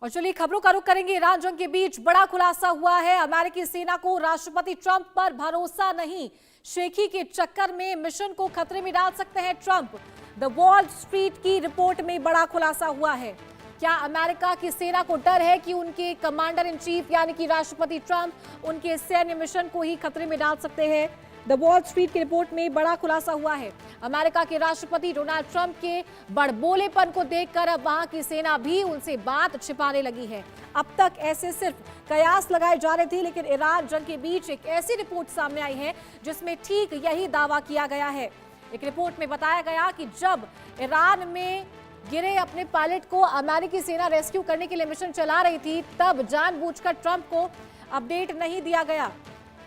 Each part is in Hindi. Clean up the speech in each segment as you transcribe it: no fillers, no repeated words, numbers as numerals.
और चलिए खबरों का रुख करेंगे। ईरान जंग के बीच बड़ा खुलासा हुआ है। अमेरिकी सेना को राष्ट्रपति ट्रंप पर भरोसा नहीं, शेखी के चक्कर में मिशन को खतरे में डाल सकते हैं ट्रंप। द वॉल स्ट्रीट की रिपोर्ट में बड़ा खुलासा हुआ है। क्या अमेरिका की सेना को डर है कि उनके कमांडर इन चीफ यानी कि राष्ट्रपति ट्रंप उनके सैन्य मिशन को ही खतरे में डाल सकते हैं? द वॉल स्ट्रीट की रिपोर्ट में बड़ा खुलासा हुआ है। अमेरिका के राष्ट्रपति डोनाल्ड ट्रंप के बड़बोलेपन को देखकर अब वहां की सेना भी उनसे बात छिपाने लगी है। अब तक ऐसे सिर्फ कयास लगाए जा रहे थे, लेकिन ईरान जंग के बीच एक ऐसी रिपोर्ट सामने आई है जिसमें ठीक यही दावा किया गया है। एक रिपोर्ट में बताया गया कि जब ईरान में गिरे अपने पायलट को अमेरिकी सेना रेस्क्यू करने के लिए मिशन चला रही थी, तब जानबूझकर ट्रंप को अपडेट नहीं दिया गया।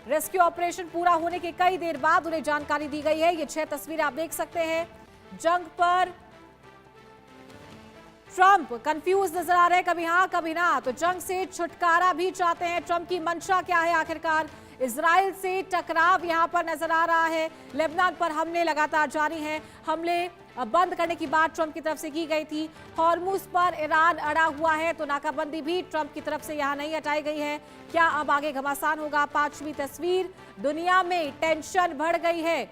रेस्क्यू ऑपरेशन पूरा होने के कई देर बाद उन्हें जानकारी दी गई है। ये 6 तस्वीरें आप देख सकते हैं। जंग पर ट्रंप कंफ्यूज नजर आ रहे हैं, कभी हाँ कभी ना। तो जंग से छुटकारा भी चाहते हैं। ट्रंप की मंशा क्या है आखिरकार? इजराइल से टकराव यहां पर नजर आ रहा है। लेबनान पर हमले लगातार जारी हैं। हमले बंद करने की बात ट्रंप की तरफ से की गई थी। हॉर्मुज पर ईरान अड़ा हुआ है, तो नाकाबंदी भी ट्रंप की तरफ से यहां नहीं हटाई गई है। क्या अब आगे घमासान होगा? 5वीं तस्वीर, दुनिया में टेंशन बढ़ गई है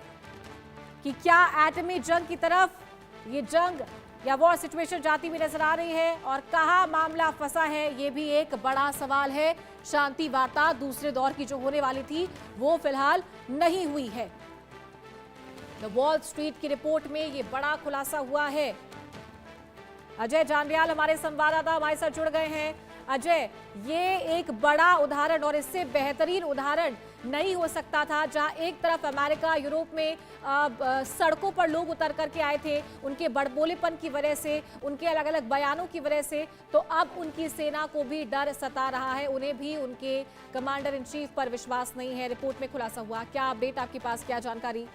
कि क्या एटमी जंग की तरफ ये जंग या वॉर सिचुएशन जाती हुई नजर आ रही है, और कहां मामला फंसा है ये भी एक बड़ा सवाल है। शांति वार्ता दूसरे दौर की जो होने वाली थी वो फिलहाल नहीं हुई है। द वॉल स्ट्रीट की रिपोर्ट में ये बड़ा खुलासा हुआ है। अजय जांडियाल हमारे संवाददाता हमारे साथ जुड़ गए हैं। अजय, ये एक बड़ा उदाहरण और इससे बेहतरीन उदाहरण नहीं हो सकता था, जहां एक तरफ अमेरिका यूरोप में सड़कों पर लोग उतर करके आए थे उनके बड़बोलेपन की वजह से, उनके अलग अलग बयानों की वजह से, तो अब उनकी सेना को भी डर सता रहा है। उन्हें भी उनके कमांडर इन चीफ पर विश्वास नहीं है। रिपोर्ट में खुलासा हुआ, क्या अपडेट आपके पास, क्या जानकारी?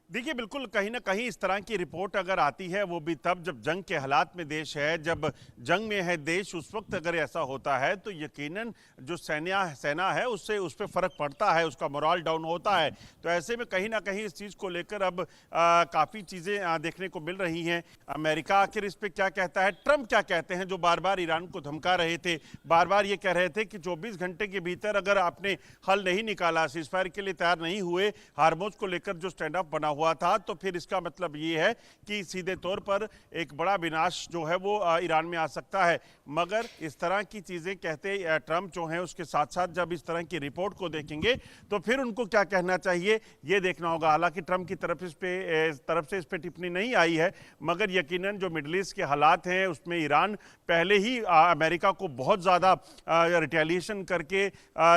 देखिए, बिल्कुल कहीं ना कहीं इस तरह की रिपोर्ट अगर आती है वो भी तब जब जंग के हालात में देश है, जब जंग में है देश, उस वक्त अगर ऐसा होता है तो यकीनन जो सेना है उससे उस पर फर्क पड़ता है, उसका मोराल डाउन होता है। तो ऐसे में कहीं ना कहीं इस चीज़ को लेकर अब काफ़ी चीज़ें देखने को मिल रही हैं। अमेरिका आखिर इस पर क्या कहता है, ट्रंप क्या कहते हैं, जो बार बार ईरान को धमका रहे थे, बार बार ये कह रहे थे कि 24 घंटे के भीतर अगर आपने हल नहीं निकाला, सीजफायर के लिए तैयार नहीं हुए, हार्मोज को लेकर जो स्टैंड अप बना हुआ था, तो फिर इसका मतलब ये है कि सीधे तौर पर एक बड़ा विनाश जो है वो ईरान में आ सकता है। मगर इस तरह की चीजें कहते ट्रंप जो हैं, उसके साथ साथ जब इस तरह की रिपोर्ट को देखेंगे तो फिर उनको क्या कहना चाहिए ये देखना होगा। हालांकि ट्रंप की तरफ से इस पे टिप्पणी नहीं आई है, मगर यकीनन जो मिडिल ईस्ट के हालात हैं उसमें ईरान पहले ही अमेरिका को बहुत ज़्यादा रिटेलिएशन करके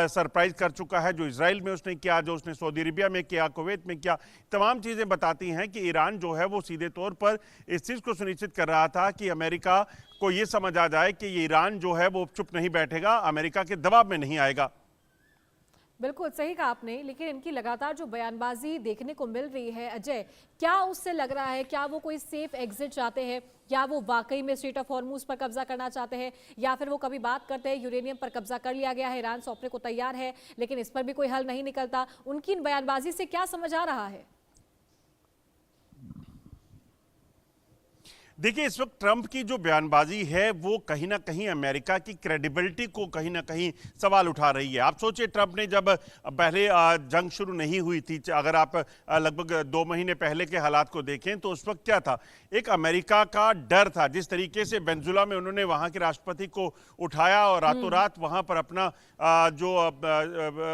सरप्राइज कर चुका है। जो इसराइल में उसने किया, जो उसने सऊदी अरेबिया में किया, कुवैत में किया, तमाम चीज़ें बताती हैं कि ईरान जो है वो सीधे तौर पर इस चीज़ को सुनिश्चित कर रहा था कि अमेरिका को ये समझ आ जाए कि ये ईरान जो है वो चुप नहीं बैठेगा, अमेरिका के दबाव में नहीं आएगा। बिल्कुल सही कहा आपने, लेकिन इनकी लगातार जो बयानबाजी देखने को मिल रही है अजय, क्या उससे लग रहा है, क्या वो कोई सेफ एग्जिट चाहते हैं, या वो वाकई में स्ट्रेट ऑफ हॉर्मुज पर कब्जा करना चाहते हैं, या फिर वो कभी बात करते हैं यूरेनियम पर कब्जा कर लिया गया है, ईरान सौंपने को तैयार है लेकिन इस पर भी कोई हल नहीं निकलता? उनकी इन बयानबाजी से क्या समझ आ रहा है? देखिए, इस वक्त ट्रंप की जो बयानबाजी है वो कहीं ना कहीं अमेरिका की क्रेडिबिलिटी को कहीं ना कहीं सवाल उठा रही है। आप सोचिए, ट्रंप ने जब पहले जंग शुरू नहीं हुई थी, अगर आप लगभग 2 महीने पहले के हालात को देखें तो उस वक्त क्या था, एक अमेरिका का डर था। जिस तरीके से वेनेजुएला में उन्होंने वहाँ के राष्ट्रपति को उठाया और रातों रात वहाँ पर अपना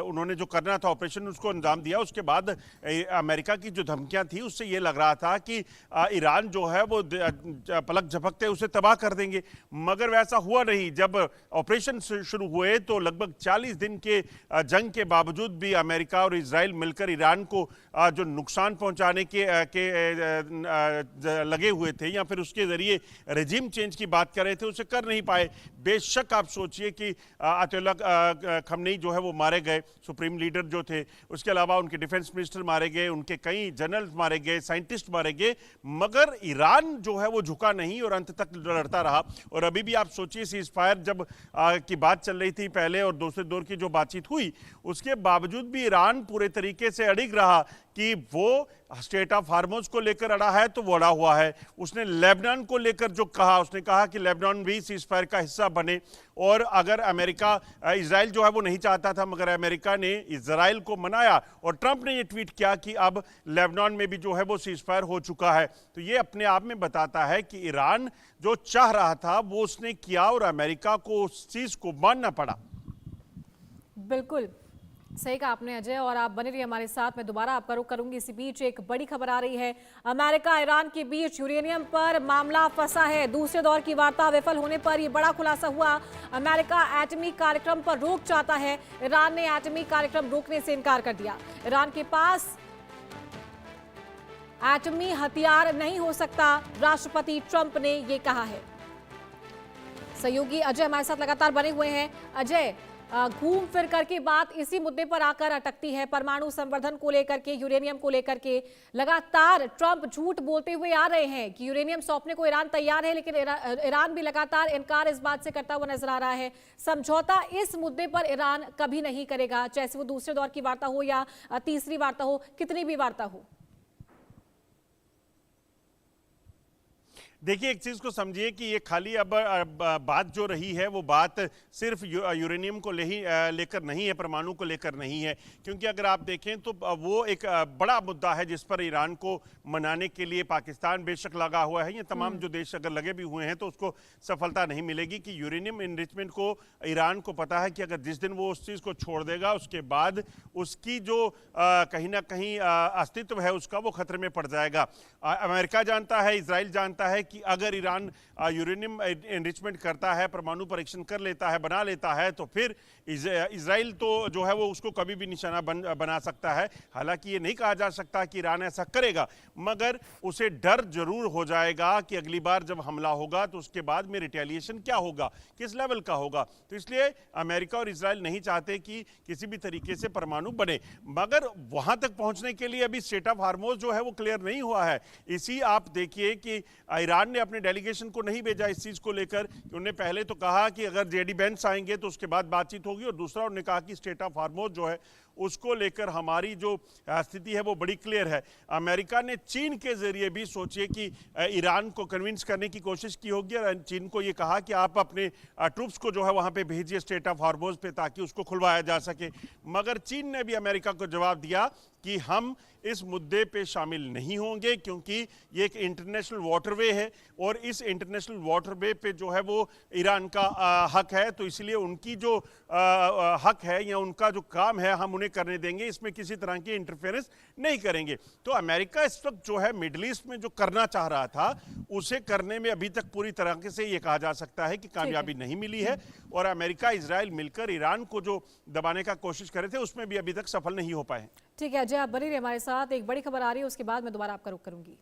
उन्होंने जो करना था ऑपरेशन उसको अंजाम दिया, उसके बाद अमेरिका की जो धमकियाँ थी उससे ये लग रहा था कि ईरान जो है वो पलक झपकते उसे तबाह कर देंगे। मगर वैसा हुआ नहीं। जब ऑपरेशन शुरू हुए तो लगभग 40 दिन के जंग के बावजूद भी अमेरिका और इजराइल मिलकर ईरान को जो नुकसान पहुंचाने के लगे हुए थे या फिर उसके जरिए रेजिम चेंज की बात कर रहे थे, उसे कर नहीं पाए। बेशक आप सोचिए कि अयतुल्लाह खमनेई जो है वो मारे गए, सुप्रीम लीडर जो थे, उसके अलावा उनके डिफेंस मिनिस्टर मारे गए, उनके कई जनरल मारे गए, साइंटिस्ट मारे गए, मगर ईरान जो है वो झुका नहीं और अंत तक लड़ता रहा। और अभी भी आप सोचिए, सीज फायर जब की बात चल रही थी पहले और दूसरे दौर की जो बातचीत हुई, उसके बावजूद भी ईरान पूरे तरीके से अड़िग रहा कि वो स्टेट ऑफ हार्मोज को लेकर अड़ा है तो वो अड़ा हुआ है। उसने लेबनान को लेकर जो कहा, उसने कहा कि लेबनान भी सीज़फायर का हिस्सा बने, और अगर अमेरिका, इजराइल जो है वो नहीं चाहता था मगर अमेरिका ने इजराइल को मनाया, और ट्रंप ने ये ट्वीट किया कि अब लेबनान में भी जो है वो सीज़फायर हो चुका है। तो ये अपने आप में बताता है कि ईरान जो चाह रहा था वो उसने किया और अमेरिका को उस चीज़ को मानना पड़ा। बिल्कुल सही कहा आपने अजय, और आप बने रहिए हमारे साथ। मैं दोबारा आपका रुख करूंगी। इसी बीच एक बड़ी खबर आ रही है, अमेरिका ईरान के बीच यूरेनियम पर मामला फंसा है। दूसरे दौर की वार्ता विफल होने पर यह बड़ा खुलासा हुआ। अमेरिका एटमी कार्यक्रम पर रोक चाहता है, ईरान ने एटमी कार्यक्रम रोकने से इनकार कर दिया। ईरान के पास एटमी हथियार नहीं हो सकता, राष्ट्रपति ट्रंप ने यह कहा है। सहयोगी अजय हमारे साथ लगातार बने हुए हैं। अजय, घूम फिर करके बात इसी मुद्दे पर आकर अटकती है, परमाणु संवर्धन को लेकर के, यूरेनियम को लेकर के। लगातार ट्रंप झूठ बोलते हुए आ रहे हैं कि यूरेनियम सौंपने को ईरान तैयार है, लेकिन ईरान भी लगातार इनकार इस बात से करता हुआ नजर आ रहा है। समझौता इस मुद्दे पर ईरान कभी नहीं करेगा, चाहे वो दूसरे दौर की वार्ता हो या तीसरी वार्ता हो, कितनी भी वार्ता हो। देखिए, एक चीज़ को समझिए कि ये खाली अब बात जो रही है वो बात सिर्फ यूरेनियम को लेकर नहीं है, परमाणु को लेकर नहीं है। क्योंकि अगर आप देखें तो वो एक बड़ा मुद्दा है जिस पर ईरान को मनाने के लिए पाकिस्तान बेशक लगा हुआ है। ये तमाम जो देश अगर लगे भी हुए हैं तो उसको सफलता नहीं मिलेगी कि यूरेनियम इनरिचमेंट को ईरान को पता है कि अगर जिस दिन वो उस चीज़ को छोड़ देगा उसके बाद उसकी जो कहीं ना कहीं अस्तित्व है उसका वो खतरे में पड़ जाएगा। अमेरिका जानता है, इजराइल जानता है कि अगर ईरान यूरेनियम एनरिचमेंट करता है, परमाणु परीक्षण कर लेता है, बना लेता है, तो फिर इजराइल तो जो है वो उसको कभी भी निशाना बना सकता है। हालांकि ये नहीं कहा जा सकता कि ईरान ऐसा करेगा, मगर उसे डर जरूर हो जाएगा कि अगली बार जब हमला होगा तो उसके बाद में रिटेलिएशन क्या होगा, किस लेवल का होगा। तो इसलिए अमेरिका और इजराइल नहीं चाहते कि किसी भी तरीके से परमाणु बने, मगर वहां तक पहुंचने के लिए अभी स्टेट ऑफ हार्मोज जो है वो क्लियर नहीं हुआ है। इसी आप देखिए कि ईरान ने अपने डेलीगेशन को नहीं भेजा इस चीज को लेकर। उन्होंने पहले तो कहा कि अगर जेडी बेंस आएंगे तो उसके बाद बातचीत होगी, और दूसरा उन्होंने कहा कि स्टेट ऑफ हार्मोज जो है उसको लेकर हमारी जो स्थिति है वो बड़ी क्लियर है। अमेरिका ने चीन के जरिए भी सोचिए कि ईरान को कन्विंस करने की कोशिश की होगी, और चीन को ये कहा कि आप अपने ट्रूप्स को जो है वहां पे भेजिए स्टेट ऑफ हार्मोज पे, ताकि उसको खुलवाया जा सके। मगर चीन ने भी अमेरिका को जवाब दिया कि हम इस मुद्दे पे शामिल नहीं होंगे, क्योंकि ये एक इंटरनेशनल वाटरवे है और इस इंटरनेशनल वाटरवे पे जो है वो ईरान का हक है। तो इसलिए उनकी जो हक है या उनका जो काम है हम उन्हें करने देंगे, इसमें किसी तरह की इंटरफेरेंस नहीं करेंगे। तो अमेरिका इस वक्त जो है मिडिल ईस्ट में जो करना चाह रहा था उसे करने में अभी तक पूरी तरह से ये कहा जा सकता है कि कामयाबी नहीं मिली है, और अमेरिका इजराइल मिलकर ईरान को जो दबाने का कोशिश करे थे उसमें भी अभी तक सफल नहीं हो पाए। ठीक है अजय, आप बने रहिए हमारे साथ। एक बड़ी खबर आ रही है, उसके बाद मैं दोबारा आपका रुख करूंगी।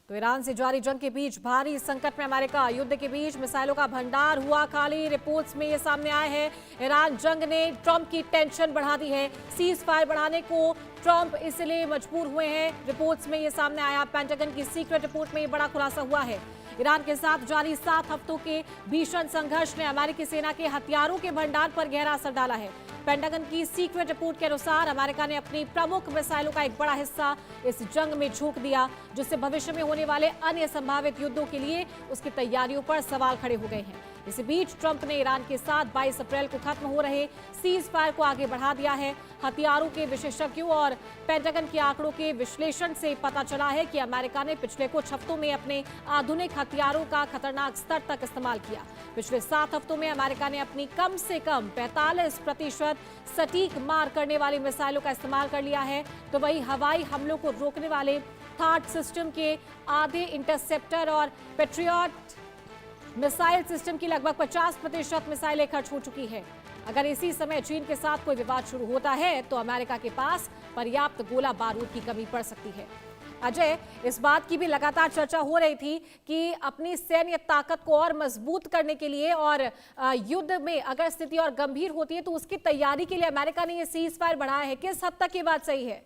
तो ईरान से जारी जंग के बीच भारी संकट में अमेरिका, युद्ध के बीच मिसाइलों का भंडार हुआ खाली। रिपोर्ट्स में ये सामने आए हैं, ईरान जंग ने ट्रंप की टेंशन बढ़ा दी है। सीज फायर बढ़ाने को ट्रंप इसलिए मजबूर हुए हैं, रिपोर्ट्स में ये सामने आया। पेंटागन की सीक्रेट रिपोर्ट में ये बड़ा खुलासा हुआ है। ईरान के साथ जारी 7 हफ्तों के भीषण संघर्ष ने अमेरिकी सेना के हथियारों के भंडार पर गहरा असर डाला है। पेंटागन की सीक्रेट रिपोर्ट के अनुसार अमेरिका ने अपनी प्रमुख मिसाइलों का एक बड़ा हिस्सा इस जंग में झोंक दिया, जिससे भविष्य में होने वाले अन्य संभावित युद्धों के लिए उसकी तैयारियों पर सवाल खड़े हो गए हैं। इसी बीच ट्रंप ने ईरान के साथ 22 अप्रैल को खत्म हो रहे सीज फायर को आगे बढ़ा दिया है। हथियारों के विशेषज्ञों और पेंटागन के आंकड़ों के विश्लेषण से पता चला है कि अमेरिका ने पिछले कुछ हफ्तों में अपने आधुनिक हथियारों का खतरनाक स्तर तक इस्तेमाल किया। पिछले 7 हफ्तों में अमेरिका ने अपनी कम से कम 45% सटीक मार करने वाली मिसाइलों का इस्तेमाल कर लिया है। तो वही हवाई हमलों को रोकने वाले थार्ड सिस्टम के आधे, इंटरसेप्टर और पेट्रियट मिसाइल सिस्टम की लगभग 50% मिसाइलें खर्च हो चुकी है। अगर इसी समय चीन के साथ कोई विवाद शुरू होता है तो अमेरिका के पास पर्याप्त गोला बारूद की कमी पड़ सकती है। अजय, इस बात की भी लगातार चर्चा हो रही थी कि अपनी सैन्य ताकत को और मजबूत करने के लिए और युद्ध में अगर स्थिति और गंभीर होती है तो उसकी तैयारी के लिए अमेरिका ने यह सीज फायर बढ़ाया है। किस हद तक ये बात सही है?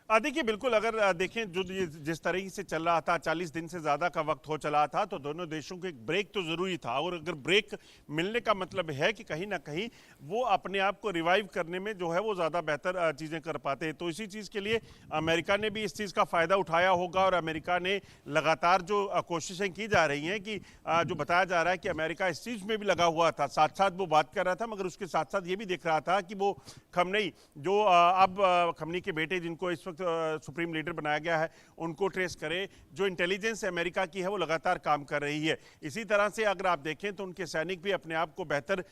देखिए बिल्कुल, अगर देखें जो जिस तरीके से चल रहा था, 40 दिन से ज़्यादा का वक्त हो चला था, तो दोनों देशों को एक ब्रेक तो ज़रूरी था। और अगर ब्रेक मिलने का मतलब है कि कहीं ना कहीं वो अपने आप को रिवाइव करने में जो है वो ज़्यादा बेहतर चीज़ें कर पाते हैं। तो इसी चीज़ के लिए अमेरिका ने भी इस चीज़ का फ़ायदा उठाया होगा, और अमेरिका ने लगातार जो कोशिशें की जा रही हैं कि जो बताया जा रहा है कि अमेरिका इस चीज़ में भी लगा हुआ था, साथ साथ वो बात कर रहा था, मगर उसके साथ साथ ये भी देख रहा था कि वो खमनई जो अब खमनी के बेटे जिनको इस वक्त सुप्रीम लीडर बनाया गया है, उनको ट्रेस करे। जो इंटेलिजेंस अमेरिका की है वो लगातार काम कर रही है। इसी तरह से अगर आप देखें तो उनके सैनिक भी अपने आप को बेहतर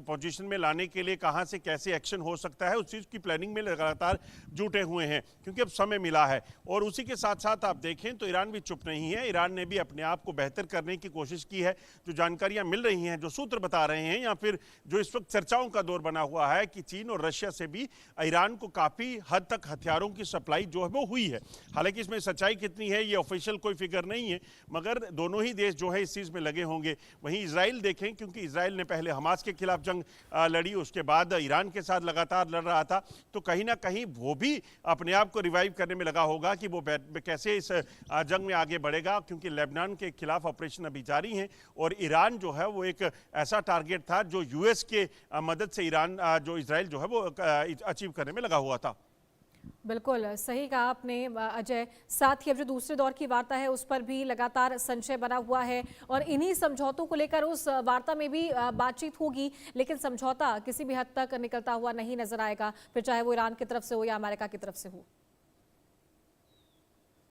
पोजीशन में लाने के लिए कहां से कैसे एक्शन हो सकता है उस चीज़ की प्लानिंग में लगातार जुटे हुए हैं, क्योंकि अब समय मिला है। और उसी के साथ साथ आप देखें तो ईरान भी चुप नहीं है। ईरान ने भी अपने आप को बेहतर करने की कोशिश की है। जो जानकारियां मिल रही हैं, जो सूत्र बता रहे हैं, या फिर जो इस वक्त चर्चाओं का दौर बना हुआ है कि चीन और रशिया से भी ईरान को काफ़ी हद तक हथियारों की सप्लाई जो है वो हुई है। हालांकि इसमें सच्चाई कितनी है ये ऑफिशियल कोई फिगर नहीं है, मगर दोनों ही देश जो है इस चीज़ में लगे होंगे। वहीं इजराइल देखें, क्योंकि इजराइल ने पहले हमास के खिलाफ जंग लड़ी, उसके बाद ईरान के साथ लगातार लड़ रहा था, तो कहीं ना कहीं वो भी अपने आप को रिवाइव करने में लगा होगा कि वो कैसे इस जंग में आगे बढ़ेगा, क्योंकि लेबनान के खिलाफ ऑपरेशन अभी जारी है। और ईरान जो है वो एक ऐसा टारगेट था जो यूएस के मदद से ईरान जो इजराइल जो है वो अचीव करने में लगा हुआ था। बिल्कुल सही कहा आपने अजय। साथ ही अब जो दूसरे दौर की वार्ता है उस पर भी लगातार संशय बना हुआ है, और इन्हीं समझौतों को लेकर उस वार्ता में भी बातचीत होगी, लेकिन समझौता किसी भी हद तक निकलता हुआ नहीं नजर आएगा, फिर चाहे वो ईरान की तरफ से हो या अमेरिका की तरफ से हो।